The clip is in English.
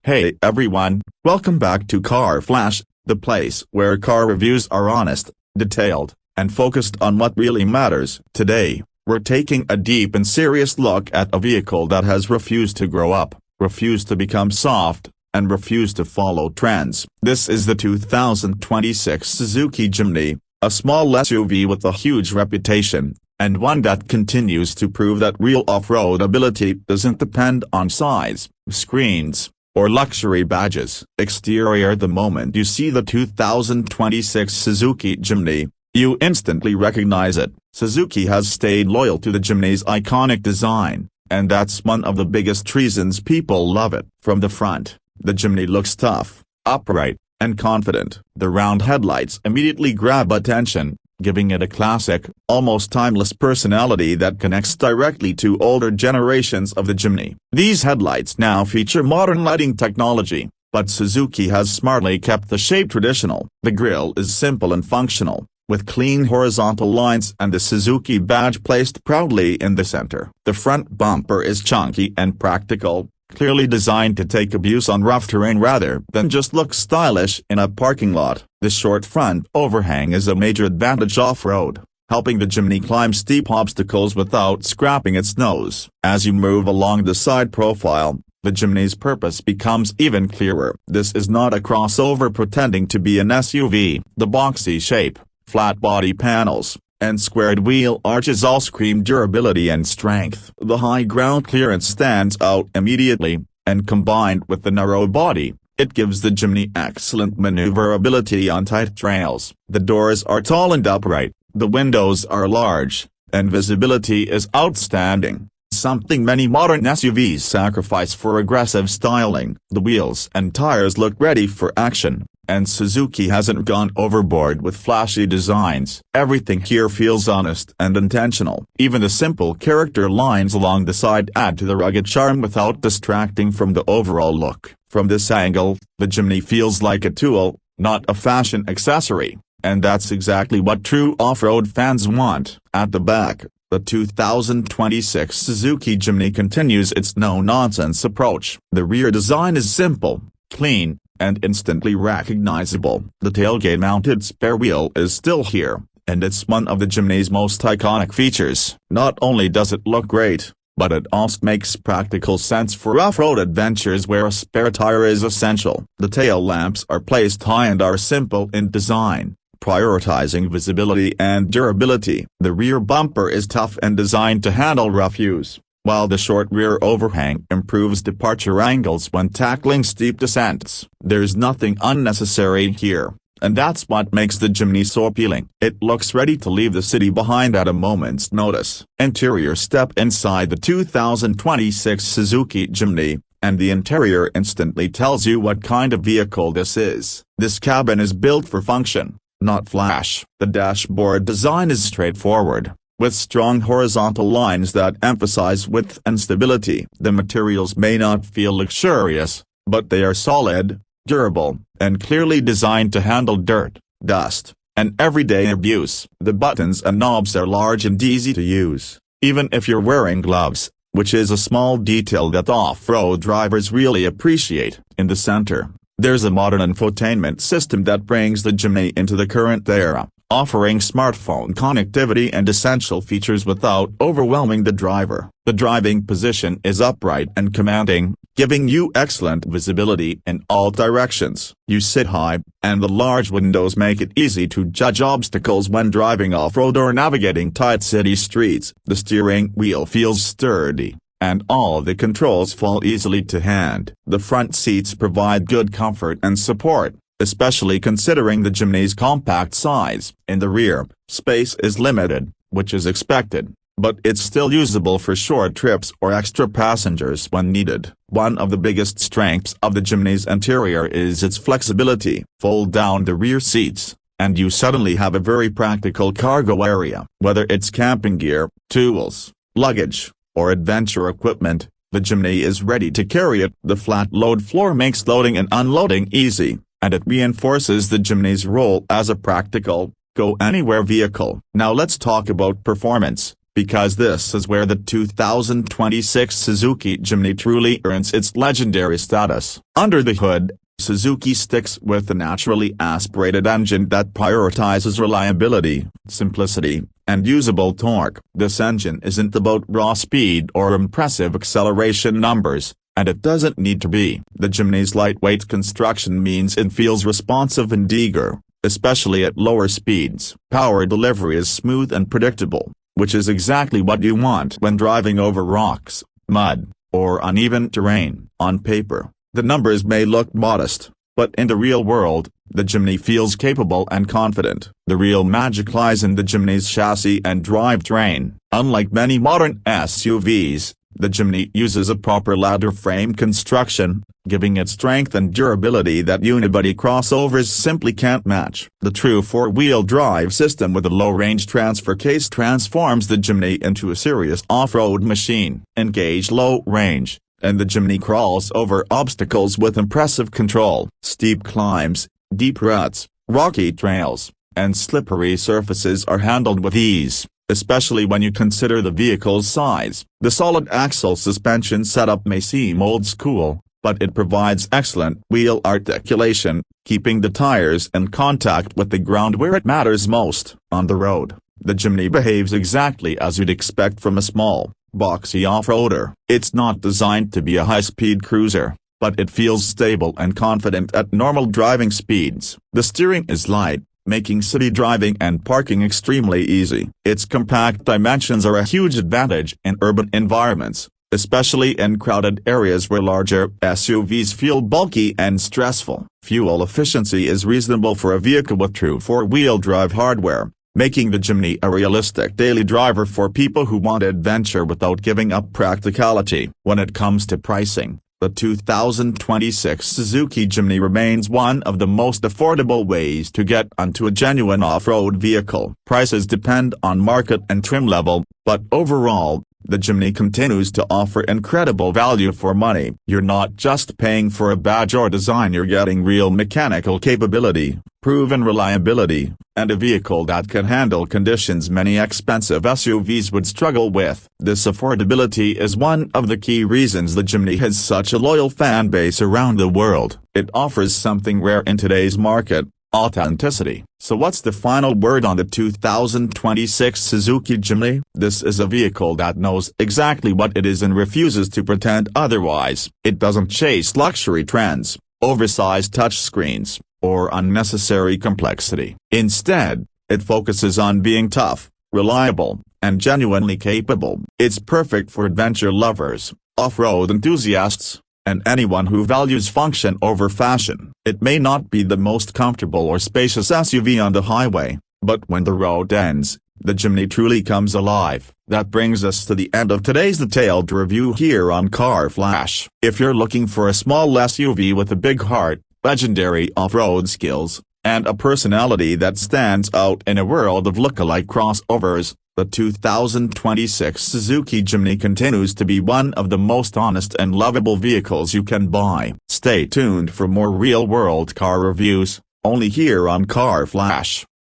Hey everyone, welcome back to Car Flash, the place where car reviews are honest, detailed, and focused on what really matters. Today, we're taking a deep and serious look at a vehicle that has refused to grow up, refused to become soft, and refused to follow trends. This is the 2026 Suzuki Jimny, a small SUV with a huge reputation, and one that continues to prove that real off-road ability doesn't depend on size, screens, or luxury badges. Exterior. The moment you see the 2026 Suzuki Jimny, you instantly recognize it. Suzuki has stayed loyal to the Jimny's iconic design, and that's one of the biggest reasons people love it. From the front, the Jimny looks tough, upright, and confident. The round headlights immediately grab attention, giving it a classic, almost timeless personality that connects directly to older generations of the Jimny. These headlights now feature modern lighting technology, but Suzuki has smartly kept the shape traditional. The grille is simple and functional, with clean horizontal lines and the Suzuki badge placed proudly in the center. The front bumper is chunky and practical, clearly designed to take abuse on rough terrain rather than just look stylish in a parking lot. The short front overhang is a major advantage off-road, helping the Jimny climb steep obstacles without scraping its nose. As you move along the side profile, the Jimny's purpose becomes even clearer. This is not a crossover pretending to be an SUV. The boxy shape, flat body panels, and squared wheel arches all scream durability and strength. The high ground clearance stands out immediately, and combined with the narrow body, it gives the Jimny excellent maneuverability on tight trails. The doors are tall and upright, the windows are large, and visibility is outstanding, something many modern SUVs sacrifice for aggressive styling. The wheels and tires look ready for action, and Suzuki hasn't gone overboard with flashy designs. Everything here feels honest and intentional. Even the simple character lines along the side add to the rugged charm without distracting from the overall look. From this angle, the Jimny feels like a tool, not a fashion accessory, and that's exactly what true off-road fans want. At the back, the 2026 Suzuki Jimny continues its no-nonsense approach. The rear design is simple, clean, and instantly recognizable. The tailgate-mounted spare wheel is still here, and it's one of the Jimny's most iconic features. Not only does it look great, but it also makes practical sense for off-road adventures where a spare tire is essential. The tail lamps are placed high and are simple in design, prioritizing visibility and durability. The rear bumper is tough and designed to handle rough use, while the short rear overhang improves departure angles when tackling steep descents. There's nothing unnecessary here, and that's what makes the Jimny so appealing. It looks ready to leave the city behind at a moment's notice. Interior. Step inside the 2026 Suzuki Jimny, and the interior instantly tells you what kind of vehicle this is. This cabin is built for function, not flash. The dashboard design is straightforward, with strong horizontal lines that emphasize width and stability. The materials may not feel luxurious, but they are solid, durable, and clearly designed to handle dirt, dust, and everyday abuse. The buttons and knobs are large and easy to use, even if you're wearing gloves, which is a small detail that off-road drivers really appreciate. In the center, there's a modern infotainment system that brings the Jimny into the current era, offering smartphone connectivity and essential features without overwhelming the driver. The driving position is upright and commanding, giving you excellent visibility in all directions. You sit high, and the large windows make it easy to judge obstacles when driving off-road or navigating tight city streets. The steering wheel feels sturdy, and all the controls fall easily to hand. The front seats provide good comfort and support, especially considering the Jimny's compact size. In the rear, space is limited, which is expected, but it's still usable for short trips or extra passengers when needed. One of the biggest strengths of the Jimny's interior is its flexibility. Fold down the rear seats, and you suddenly have a very practical cargo area. Whether it's camping gear, tools, luggage, or adventure equipment, the Jimny is ready to carry it. The flat load floor makes loading and unloading easy, and it reinforces the Jimny's role as a practical, go-anywhere vehicle. Now let's talk about performance, because this is where the 2026 Suzuki Jimny truly earns its legendary status. Under the hood, Suzuki sticks with a naturally aspirated engine that prioritizes reliability, simplicity, and usable torque. This engine isn't about raw speed or impressive acceleration numbers, and it doesn't need to be. The Jimny's lightweight construction means it feels responsive and eager, especially at lower speeds. Power delivery is smooth and predictable, which is exactly what you want when driving over rocks, mud, or uneven terrain. On paper, the numbers may look modest, but in the real world, the Jimny feels capable and confident. The real magic lies in the Jimny's chassis and drivetrain. Unlike many modern SUVs, the Jimny uses a proper ladder frame construction, giving it strength and durability that unibody crossovers simply can't match. The true four-wheel drive system with a low-range transfer case transforms the Jimny into a serious off-road machine. Engage low range, and the Jimny crawls over obstacles with impressive control. Steep climbs, deep ruts, rocky trails, and slippery surfaces are handled with ease, especially when you consider the vehicle's size. The solid axle suspension setup may seem old school, but it provides excellent wheel articulation, keeping the tires in contact with the ground where it matters most. On the road, the Jimny behaves exactly as you'd expect from a small, boxy off-roader. It's not designed to be a high-speed cruiser, but it feels stable and confident at normal driving speeds. The steering is light, making city driving and parking extremely easy. Its compact dimensions are a huge advantage in urban environments, especially in crowded areas where larger SUVs feel bulky and stressful. Fuel efficiency is reasonable for a vehicle with true four-wheel drive hardware, making the Jimny a realistic daily driver for people who want adventure without giving up practicality. When it comes to pricing, the 2026 Suzuki Jimny remains one of the most affordable ways to get onto a genuine off-road vehicle. Prices depend on market and trim level, but overall, the Jimny continues to offer incredible value for money. You're not just paying for a badge or design, you're getting real mechanical capability, proven reliability, and a vehicle that can handle conditions many expensive SUVs would struggle with. This affordability is one of the key reasons the Jimny has such a loyal fan base around the world. It offers something rare in today's market: authenticity. So what's the final word on the 2026 Suzuki Jimny? This is a vehicle that knows exactly what it is and refuses to pretend otherwise. It doesn't chase luxury trends, oversized touchscreens, or unnecessary complexity. Instead, it focuses on being tough, reliable, and genuinely capable. It's perfect for adventure lovers, off-road enthusiasts, and anyone who values function over fashion. It may not be the most comfortable or spacious SUV on the highway, but when the road ends, the Jimny truly comes alive. That brings us to the end of today's detailed review here on Car Flash. If you're looking for a small SUV with a big heart, legendary off-road skills, and a personality that stands out in a world of look-alike crossovers, the 2026 Suzuki Jimny continues to be one of the most honest and lovable vehicles you can buy. Stay tuned for more real-world car reviews, only here on Car Flash.